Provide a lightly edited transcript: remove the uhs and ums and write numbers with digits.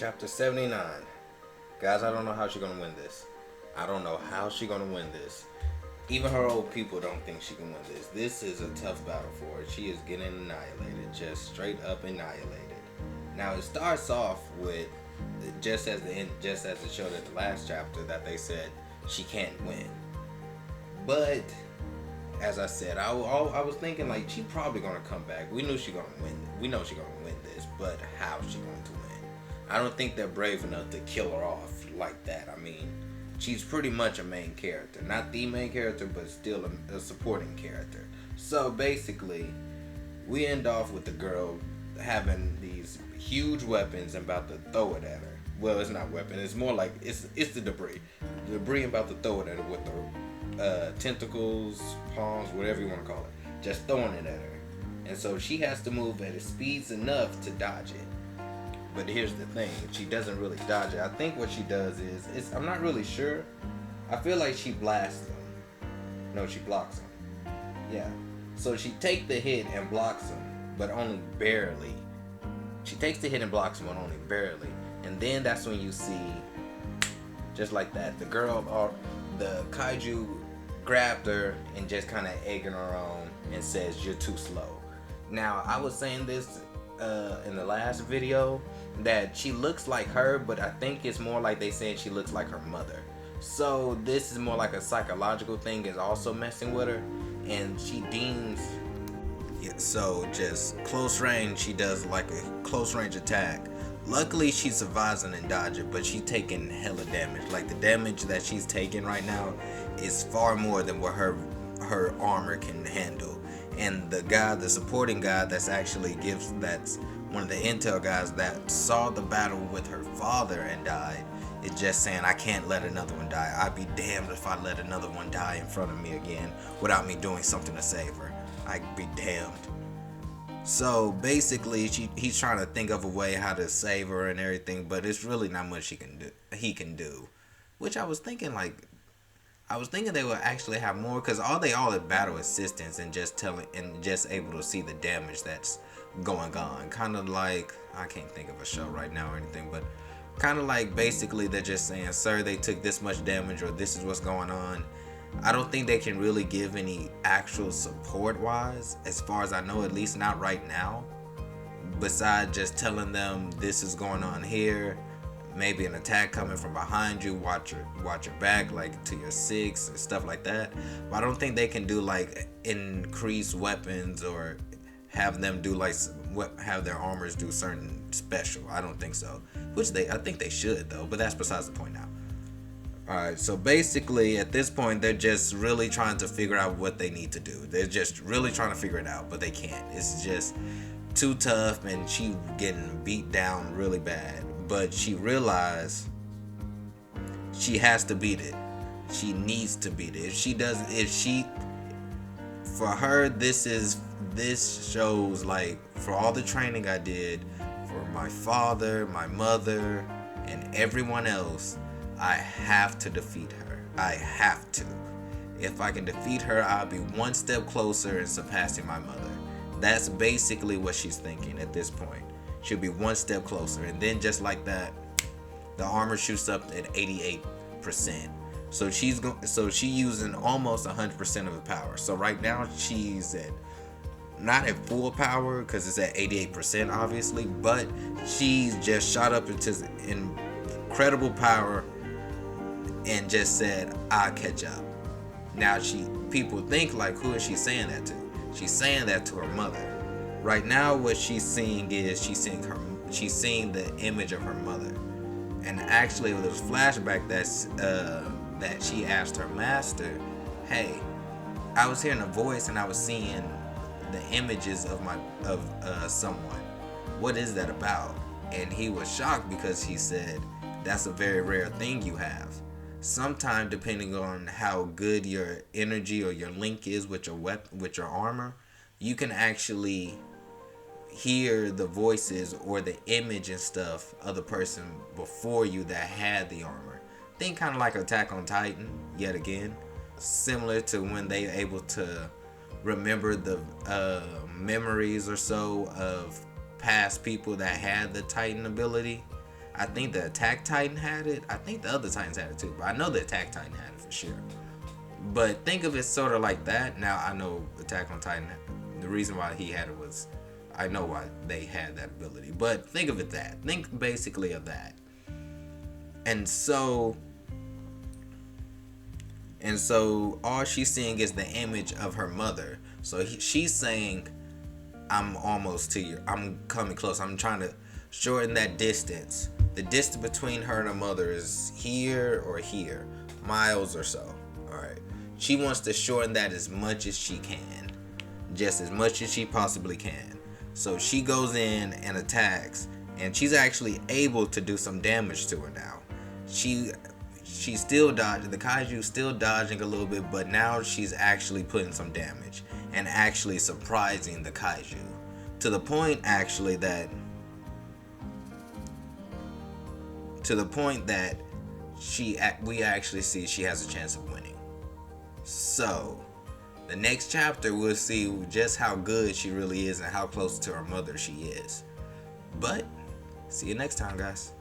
chapter 79. Guys, I don't know how she's gonna win this. I don't know how she's gonna win this. Even her old people don't think she can win this. This is a tough battle for her. She is getting annihilated, just straight up annihilated. Now it starts off with just as it showed at the last chapter that they said she can't win. But as I said, I was thinking like she probably gonna come back. We knew she gonna win. We know she gonna win this, but how she going to win? I don't think they're brave enough to kill her off like that. I mean, she's pretty much a main character, not the main character, but still a supporting character. So basically, we end off with the girl having these huge weapons and about to throw it at her. Well, it's not weapon. It's more like it's the debris. The debris about to throw it at her with the tentacles, palms, whatever you want to call it. Just throwing it at her. And so she has to move at speeds enough to dodge it. But here's the thing. She doesn't really dodge it. I think what she does is I'm not really sure. I feel like she blasts them. No, she blocks them. Yeah. So she takes the hit and blocks them, but only barely. She takes the hit and blocks them, but only barely. And then that's when you see, just like that, the girl or the kaiju grabbed her and just kind of egging her on and says, "You're too slow." Now, I was saying this in the last video that she looks like her, but I think it's more like they saying she looks like her mother. So this is more like a psychological thing is also messing with her, and she deems. Yeah, so just close range, she does like a close range attack. Luckily, she survives and dodges it, but she's taking hella damage. Like the damage that she's taking right now is far more than what her armor can handle. And the supporting guy that's one of the intel guys that saw the battle with her father and died, is just saying, "I can't let another one die. I'd be damned if I let another one die in front of me again without me doing something to save her. I'd be damned." So basically, he's trying to think of a way how to save her and everything, but it's really not much he can do. Which I was thinking they would actually have more, because they all have battle assistance and just able to see the damage that's going on. Kind of like, I can't think of a show right now or anything, but kind of like basically they're just saying, "Sir, they took this much damage," or "This is what's going on." I don't think they can really give any actual support wise, as far as I know, at least not right now. Besides just telling them this is going on here, maybe an attack coming from behind you, watch your back, like to your six and stuff like that. But I don't think they can do like increase weapons or have them do like have their armors do certain special. I don't think so. I think they should though, but that's besides the point now. Alright, so basically at this point they're just really trying to figure out what they need to do. They're just really trying to figure it out, but they can't. It's just too tough, and she getting beat down really bad. But she realized she has to beat it. She needs to beat it. For her, this shows like, for all the training I did for my father, my mother, and everyone else, I have to defeat her. I have to. If I can defeat her, I'll be one step closer in surpassing my mother. That's basically what she's thinking at this point. She'll be one step closer, and then just like that, the armor shoots up at 88%. So she's using almost 100% of the power. So right now she's not at full power because it's at 88% obviously, but she's just shot up into incredible power and just said, "I'll catch up." Now people think like, who is she saying that to? She's saying that to her mother. Right now what she's seeing is she's seeing the image of her mother. And actually it was a flashback that she asked her master, "Hey, I was hearing a voice and I was seeing the images of someone. What is that about?" And he was shocked because he said, "That's a very rare thing you have. Sometimes, depending on how good your energy or your link is with your armor, you can actually hear the voices or the image and stuff of the person before you that had the armor." Think kind of like Attack on Titan, yet again. Similar to when they able to remember the memories or so of past people that had the Titan ability. I think the Attack Titan had it. I think the other Titans had it too, but I know the Attack Titan had it for sure. But think of it sort of like that. Now I know Attack on Titan. The reason why he had it was, I know why they had that ability. But think of it that. Think basically of that. And so all she's seeing is the image of her mother. So she's saying, I'm almost to you. I'm coming close. I'm trying to shorten that distance. The distance between her and her mother is here or here, miles or so. All right. She wants to shorten that as much as she can, just as much as she possibly can. So she goes in and attacks, and she's actually able to do some damage to her now. She's still dodging. The Kaiju's still dodging a little bit, but now she's actually putting some damage and actually surprising the Kaiju to the point actually that we actually see she has a chance of winning. So the next chapter we'll see just how good she really is and how close to her mother she is. But see you next time, guys.